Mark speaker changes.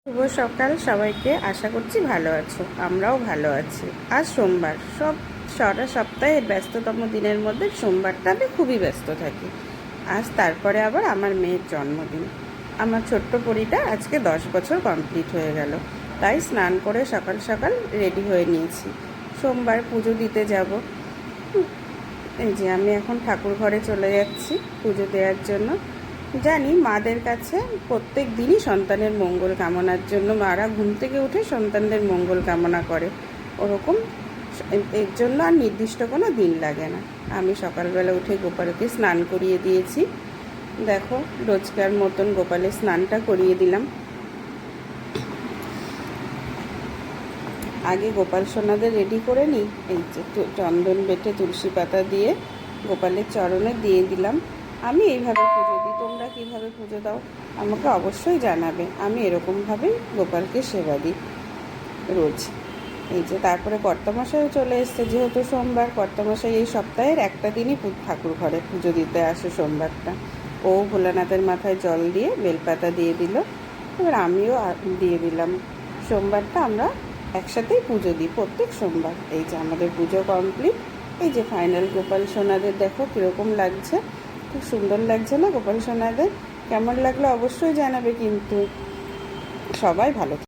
Speaker 1: শুভ সকাল সবাইকে। আশা করছি ভালো আছো, আমরাও ভালো আছি। আজ সোমবার, সারা সপ্তাহের ব্যস্ততম দিনের মধ্যে সোমবারটা আমি খুবই ব্যস্ত থাকি। আজ তারপরে আবার আমার মেয়ের জন্মদিন। আমার ছোট্ট পরীটা আজকে 10 বছর কমপ্লিট হয়ে গেল। তাই স্নান করে সকাল সকাল রেডি হয়ে নিয়েছি, সোমবার পুজো দিতে যাব। এই যে আমি এখন ঠাকুর ঘরে চলে যাচ্ছি পুজো দেওয়ার জন্য। জানি মাদের কাছে প্রত্যেক দিনই সন্তানের মঙ্গল কামনার জন্য মারা ঘুম থেকে উঠে সন্তানদের মঙ্গল কামনা করে, ওরকম এর জন্য আর নির্দিষ্ট কোনো দিন লাগে না। আমি সকালবেলা উঠে গোপালকে স্নান করিয়ে দিয়েছি। দেখো, রোজকার মতন গোপালের স্নানটা করিয়ে দিলাম। আগে গোপাল সোনাদের রেডি করে নিই। এই যে চন্দন বেটে তুলসী পাতা দিয়ে গোপালের চরণে দিয়ে দিলাম। আমি এইভাবে পুজো দিই, তোমরা কীভাবে পুজো দাও আমাকে অবশ্যই জানাবে। আমি এরকমভাবেই গোপালকে সেবা দিই রোজ। এই যে তারপরে কর্তামশাইও চলে এসছে, যেহেতু সোমবার, কর্তামশাই এই সপ্তাহের একটা দিনই ঠাকুর ঘরে পুজো দিতে আসে সোমবারটা। ও ভোলানাথের মাথায় জল দিয়ে বেলপাতা দিয়ে দিল, এবার আমিও দিয়ে দিলাম। সোমবারটা আমরা একসাথেই পুজো দিই প্রত্যেক সোমবার। এই যে আমাদের পুজো কমপ্লিট। এই যে ফাইনাল গোপাল সোনাদের দেখো কীরকম লাগছে, খুব সুন্দর লাগছে না গোপাল সোনাদের? কেমন লাগলো অবশ্যই জানাবে কিন্তু। সবাই ভালো।